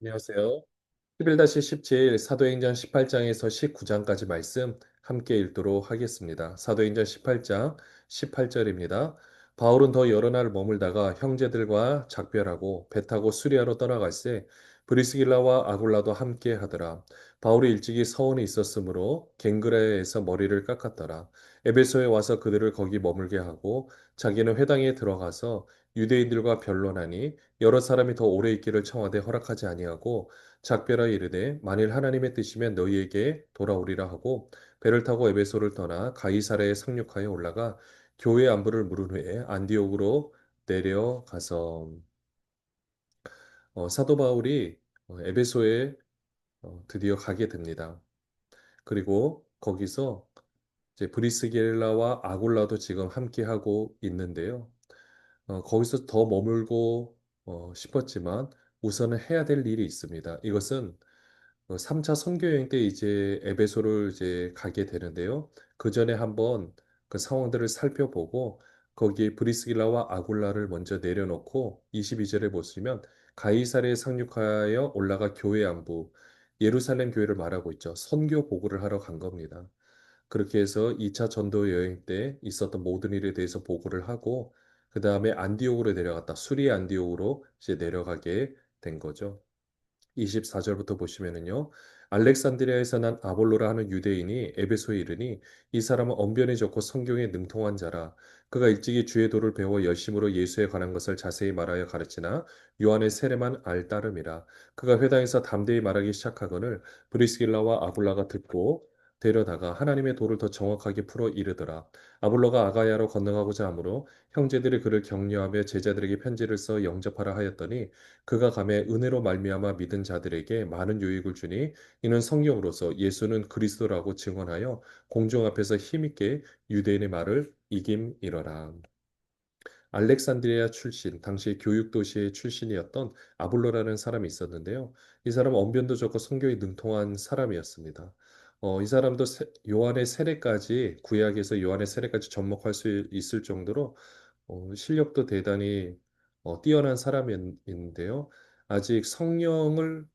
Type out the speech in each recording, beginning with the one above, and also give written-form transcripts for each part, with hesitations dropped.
안녕하세요. 11-17 사도행전 18장에서 19장까지 말씀 함께 읽도록 하겠습니다. 사도행전 18장 18절입니다. 바울은 더 여러 날 머물다가 형제들과 작별하고 배 타고 수리아로 떠나갈새 브리스길라와 아굴라도 함께 하더라. 바울이 일찍이 서원이 있었으므로 갱그라에서 머리를 깎았더라. 에베소에 와서 그들을 거기 머물게 하고 자기는 회당에 들어가서 유대인들과 변론하니 여러 사람이 더 오래 있기를 청하되 허락하지 아니하고 작별하여 이르되 만일 하나님의 뜻이면 너희에게 돌아오리라 하고 배를 타고 에베소를 떠나 가이사랴에 상륙하여 올라가 교회 안부를 물은 후에 안디옥으로 내려가서 사도 바울이 에베소에 드디어 가게 됩니다. 그리고 거기서 이제 브리스길라와 아굴라도 지금 함께 하고 있는데요. 거기서 더 머물고 싶었지만 우선은 해야 될 일이 있습니다. 이것은 3차 선교 여행 때 이제 에베소를 이제 가게 되는데요. 그 전에 한번 그 상황들을 살펴보고 거기에 브리스길라와 아굴라를 먼저 내려놓고 22절에 보시면 가이사랴에 상륙하여 올라가 교회 안부 예루살렘 교회를 말하고 있죠. 선교 보고를 하러 간 겁니다. 그렇게 해서 2차 전도 여행 때 있었던 모든 일에 대해서 보고를 하고 그 다음에 안디옥으로 내려갔다. 수리 안디옥으로 이제 내려가게 된 거죠. 24절부터 보시면은요. 알렉산드리아에서 난 아볼로라 하는 유대인이 에베소에 이르니 이 사람은 언변이 좋고 성경에 능통한 자라. 그가 일찍이 주의 도를 배워 열심으로 예수에 관한 것을 자세히 말하여 가르치나 요한의 세례만 알 따름이라. 그가 회당에서 담대히 말하기 시작하거늘 브리스길라와 아굴라가 듣고 데려다가 하나님의 도를 더 정확하게 풀어 이르더라. 아볼로가 아가야로 건너가고자 하므로 형제들이 그를 격려하며 제자들에게 편지를 써 영접하라 하였더니 그가 감에 은혜로 말미암아 믿은 자들에게 많은 유익을 주니 이는 성경으로서 예수는 그리스도라고 증언하여 공중 앞에서 힘있게 유대인의 말을 이김이러라. 알렉산드리아 출신, 당시 교육 도시의 출신이었던 아볼로라는 사람이 있었는데요. 이 사람은 언변도 좋고 성경에 능통한 사람이었습니다. 이 사람도 요한의 세례까지 구약에서 요한의 세례까지 접목할 수 있을 정도로 실력도 대단히 뛰어난 사람인데요. 아직 성령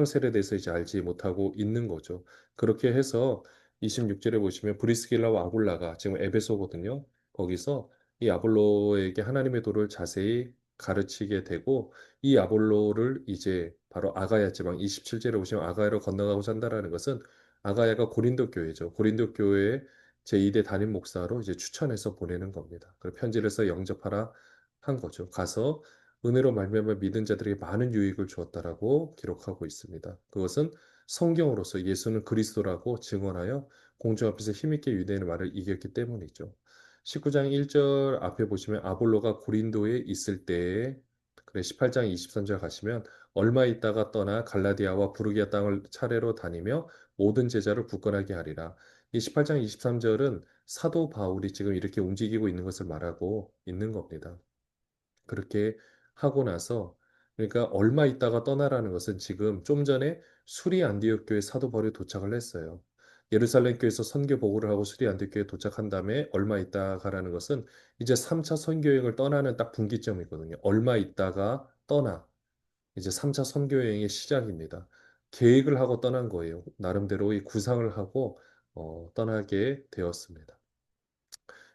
세례에 대해서 이제 알지 못하고 있는 거죠. 그렇게 해서 26절에 보시면 브리스길라와 아굴라가 지금 에베소거든요. 거기서 이 아볼로에게 하나님의 도를 자세히 가르치게 되고 이 아볼로를 이제 바로 아가야 지방 27절에 보시면 아가야로 건너가고자 한다라는 것은 아가야가 고린도 교회죠. 고린도 교회의 제2대 담임 목사로 이제 추천해서 보내는 겁니다. 그리고 편지를 써 영접하라 한 거죠. 가서 은혜로 말미암아 믿은 자들에게 많은 유익을 주었다라고 기록하고 있습니다. 그것은 성경으로서 예수는 그리스도라고 증언하여 공중 앞에서 힘있게 유대인의 말을 이겼기 때문이죠. 19장 1절 앞에 보시면 아볼로가 고린도에 있을 때에 그래 18장 23절 가시면 얼마 있다가 떠나 갈라디아와 부르기아 땅을 차례로 다니며 모든 제자를 굳건하게 하리라. 이 18장 23절은 사도 바울이 지금 이렇게 움직이고 있는 것을 말하고 있는 겁니다. 그렇게 하고 나서 그러니까 얼마 있다가 떠나라는 것은 지금 좀 전에 수리 안디옥 교회 사도 바울이 도착을 했어요. 예루살렘 교회에서 선교 보고를 하고 수리 안디옥 교회에 도착한 다음에 얼마 있다가라는 것은 이제 3차 선교 여행을 떠나는 딱 분기점이거든요. 얼마 있다가 떠나. 이제 3차 선교 여행의 시작입니다. 계획을 하고 떠난 거예요. 나름대로 이 구상을 하고 떠나게 되었습니다.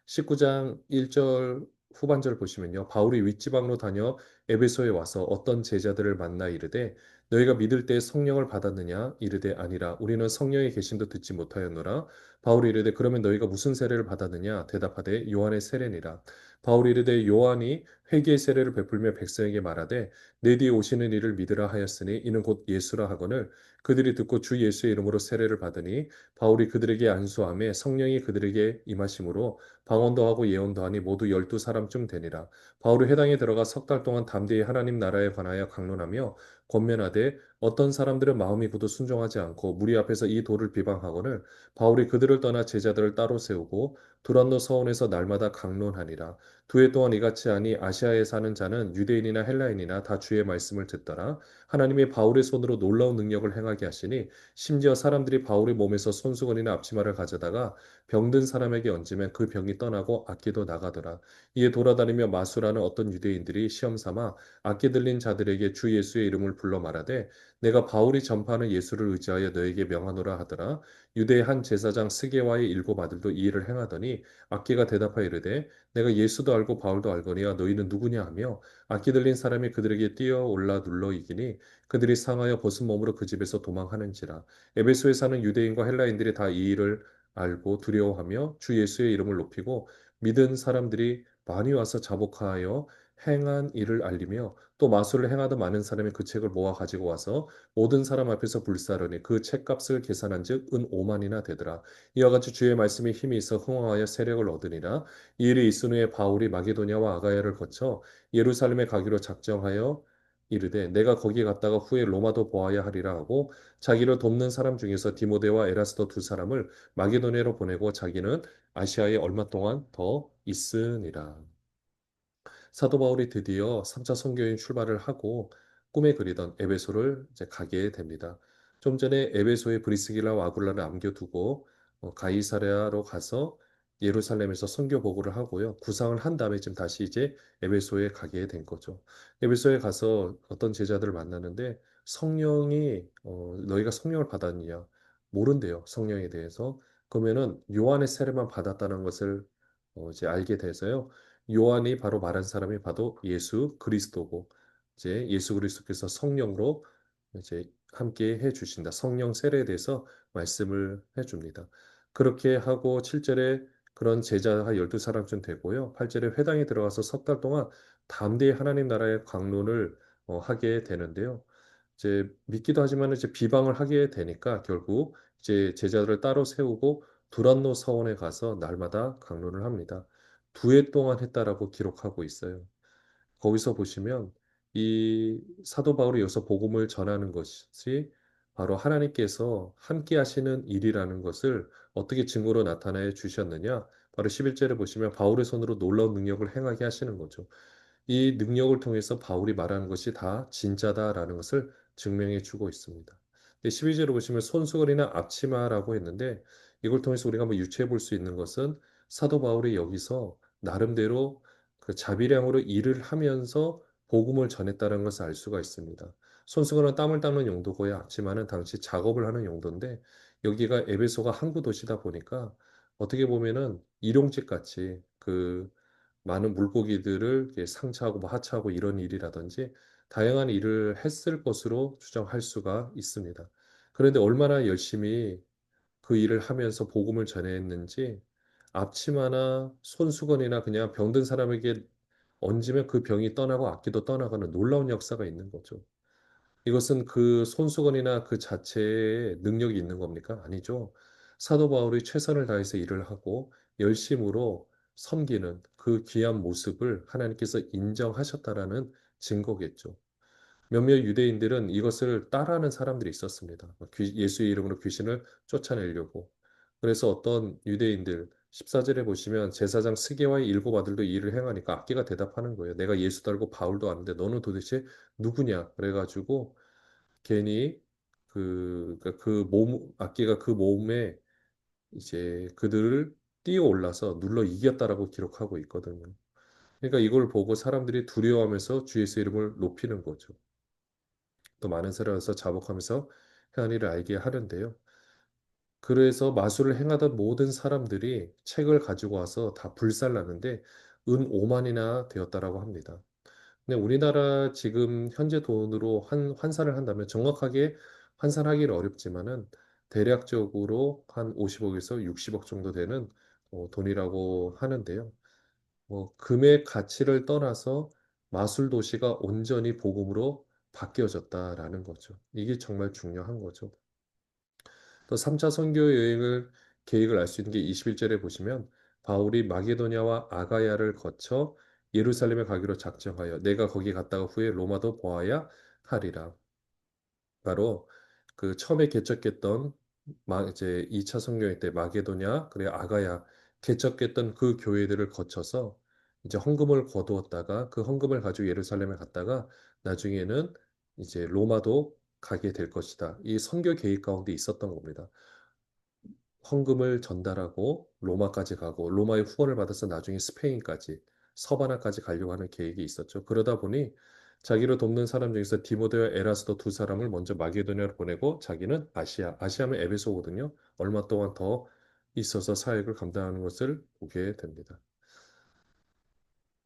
19장 1절 후반절 보시면요. 바울이 윗지방으로 다녀 에베소에 와서 어떤 제자들을 만나 이르되 너희가 믿을 때 성령을 받았느냐 이르되 아니라 우리는 성령의 계심도 듣지 못하였노라. 바울이 이르되 그러면 너희가 무슨 세례를 받았느냐 대답하되 요한의 세례니라. 바울이 이르되 요한이 회개의 세례를 베풀며 백성에게 말하되 내 뒤에 오시는 이를 믿으라 하였으니 이는 곧 예수라 하거늘 그들이 듣고 주 예수의 이름으로 세례를 받으니 바울이 그들에게 안수함에 성령이 그들에게 임하심으로 방언도 하고 예언도 하니 모두 12사람쯤 되니라. 바울이 회당에 들어가 석 달 동안 담대히 하나님 나라에 관하여 강론하며 권면하되 어떤 사람들은 마음이 굳어 순종하지 않고 무리 앞에서 이 도를 비방하거늘 바울이 그들을 떠나 제자들을 따로 세우고 두란노 서원에서 날마다 강론하니라. 두 해 동안 이같이 하니 아시아에 사는 자는 유대인이나 헬라인이나 다 주의 말씀을 듣더라. 하나님이 바울의 손으로 놀라운 능력을 행하게 하시니 심지어 사람들이 바울의 몸에서 손수건이나 앞치마를 가져다가 병든 사람에게 얹으면 그 병이 떠나고 악기도 나가더라. 이에 돌아다니며 마술하는 어떤 유대인들이 시험 삼아 악기 들린 자들에게 주 예수의 이름을 불러 말하되 내가 바울이 전파하는 예수를 의지하여 너에게 명하노라 하더라. 유대의 한 제사장 스게와의 일곱 아들도 이 일을 행하더니 악기가 대답하여 이르되 내가 예수도 알고 바울도 알거니와 너희는 누구냐 하며 악기 들린 사람이 그들에게 뛰어올라 눌러 이기니 그들이 상하여 벗은 몸으로 그 집에서 도망하는지라. 에베소에 사는 유대인과 헬라인들이 다 이 일을 알고 두려워하며 주 예수의 이름을 높이고 믿은 사람들이 많이 와서 자복하여 행한 일을 알리며 또 마술을 행하던 많은 사람이 그 책을 모아 가지고 와서 모든 사람 앞에서 불사르니 그 책값을 계산한즉 은 5만이나 되더라. 이와 같이 주의 말씀에 힘이 있어 흥황하여 세력을 얻으니라. 이 일이 있은 후에 바울이 마게도냐와 아가야를 거쳐 예루살렘에 가기로 작정하여 이르되 내가 거기 갔다가 후에 로마도 보아야 하리라 하고 자기를 돕는 사람 중에서 디모데와 에라스도 두 사람을 마게도냐로 보내고 자기는 아시아에 얼마 동안 더 있으니라. 사도 바울이 드디어 3차 선교행 출발을 하고 꿈에 그리던 에베소를 이제 가게 됩니다. 좀 전에 에베소의 브리스길라와 아굴라를 남겨두고 가이사랴로 가서 예루살렘에서 선교 보고를 하고요. 구상을 한 다음에 지금 다시 이제 에베소에 가게 된 거죠. 에베소에 가서 어떤 제자들을 만나는데 성령이 너희가 성령을 받았느냐? 모른대요. 성령에 대해서. 그러면은 요한의 세례만 받았다는 것을 이제 알게 돼서요. 요한이 바로 말한 사람이 바로 예수 그리스도고 이제 예수 그리스도께서 성령으로 이제 함께 해 주신다. 성령 세례에 대해서 말씀을 해 줍니다. 그렇게 하고 7절에 그런 제자가 12사람쯤 되고요. 8절에 회당에 들어가서 석 달 동안 담대히 하나님 나라의 강론을 하게 되는데요. 이제 믿기도 하지만 이제 비방을 하게 되니까 결국 이제 제자들을 따로 세우고 두란노 사원에 가서 날마다 강론을 합니다. 두 해 동안 했다라고 기록하고 있어요. 거기서 보시면 이 사도 바울이 여기서 복음을 전하는 것이 바로 하나님께서 함께 하시는 일이라는 것을 어떻게 증거로 나타내 주셨느냐? 바로 11절에 보시면 바울의 손으로 놀라운 능력을 행하게 하시는 거죠. 이 능력을 통해서 바울이 말하는 것이 다 진짜다라는 것을 증명해 주고 있습니다. 12절을 보시면 손수건이나 앞치마라고 했는데 이걸 통해서 우리가 한번 유추해 볼 수 있는 것은 사도 바울이 여기서 나름대로 그 자비량으로 일을 하면서 복음을 전했다는 것을 알 수가 있습니다. 손수건은 땀을 닦는 용도고요. 앞치마는 당시 작업을 하는 용도인데 여기가 에베소가 항구 도시다 보니까 어떻게 보면은 일용직 같이 그 많은 물고기들을 이렇게 상차하고 뭐 하차하고 이런 일이라든지 다양한 일을 했을 것으로 추정할 수가 있습니다. 그런데 얼마나 열심히 그 일을 하면서 복음을 전했는지 앞치마나 손수건이나 그냥 병든 사람에게 얹으면 그 병이 떠나고 악기도 떠나가는 놀라운 역사가 있는 거죠. 이것은 그 손수건이나 그 자체의 능력이 있는 겁니까? 아니죠. 사도 바울이 최선을 다해서 일을 하고 열심으로 섬기는 그 귀한 모습을 하나님께서 인정하셨다라는 증거겠죠. 몇몇 유대인들은 이것을 따라하는 사람들이 있었습니다. 예수의 이름으로 귀신을 쫓아내려고. 그래서 어떤 유대인들 14절에 보시면 제사장 스게와의 일곱 아들도 이 일을 행하니까 악기가 대답하는 거예요. 내가 예수도 알고 바울도 아는데 너는 도대체 누구냐? 그래가지고 괜히 악기가 그 몸에 이제 그들을 뛰어 올라서 눌러 이겼다라고 기록하고 있거든요. 그러니까 이걸 보고 사람들이 두려워하면서 주 예수의 이름을 높이는 거죠. 또 많은 사람에서 자복하면서 행한 일을 알게 하는데요. 그래서 마술을 행하던 모든 사람들이 책을 가지고 와서 다 불살랐는데 은 5만이나 되었다라고 합니다. 근데 우리나라 지금 현재 돈으로 환산을 한다면 정확하게 환산하기는 어렵지만은 대략적으로 한 50억에서 60억 정도 되는 돈이라고 하는데요. 금의 가치를 떠나서 마술 도시가 온전히 복음으로 바뀌어졌다라는 거죠. 이게 정말 중요한 거죠. 또 3차 선교 여행을 계획을 알 수 있는 게 21절에 보시면 바울이 마게도냐와 아가야를 거쳐 예루살렘에 가기로 작정하여 내가 거기 갔다가 후에 로마도 보아야 하리라. 바로 그 처음에 개척했던 이제 2차 선교회 때 마게도냐 그리고 아가야 개척했던 그 교회들을 거쳐서 이제 헌금을 거두었다가 그 헌금을 가지고 예루살렘에 갔다가 나중에는 이제 로마도 가게 될 것이다. 이 선교 계획 가운데 있었던 겁니다. 헌금을 전달하고 로마까지 가고 로마의 후원을 받아서 나중에 스페인까지 서바나까지 가려고 하는 계획이 있었죠. 그러다 보니 자기를 돕는 사람 중에서 디모데와 에라스도 두 사람을 먼저 마게도냐로 보내고 자기는 아시아면 에베소거든요. 얼마 동안 더 있어서 사역을 감당하는 것을 보게 됩니다.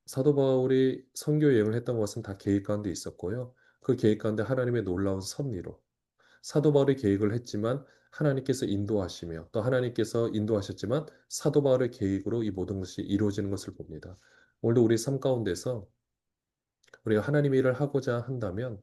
사도 바울이 선교 여행을 했던 것은 다 계획 가운데 있었고요. 그 계획 가운데 하나님의 놀라운 섭리로 사도 바울이 계획을 했지만 하나님께서 인도하시며 또 하나님께서 인도하셨지만 사도 바울의 계획으로 이 모든 것이 이루어지는 것을 봅니다. 오늘도 우리 삶 가운데서 우리가 하나님의 일을 하고자 한다면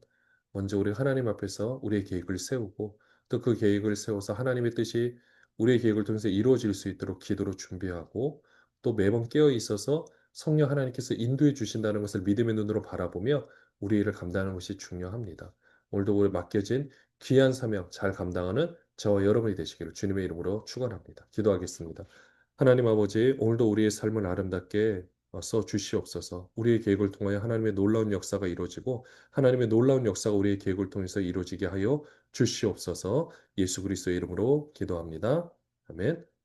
먼저 우리 하나님 앞에서 우리의 계획을 세우고 또 그 계획을 세워서 하나님의 뜻이 우리의 계획을 통해서 이루어질 수 있도록 기도로 준비하고 또 매번 깨어 있어서 성령 하나님께서 인도해 주신다는 것을 믿음의 눈으로 바라보며 우리 일을 감당하는 것이 중요합니다. 오늘도 우리 맡겨진 귀한 사명 잘 감당하는 저와 여러분이 되시기를 주님의 이름으로 축원합니다. 기도하겠습니다. 하나님 아버지, 오늘도 우리의 삶을 아름답게 써 주시옵소서. 우리의 계획을 통하여 하나님의 놀라운 역사가 이루어지고 하나님의 놀라운 역사가 우리의 계획을 통해서 이루어지게 하여 주시옵소서. 예수 그리스도의 이름으로 기도합니다. 아멘.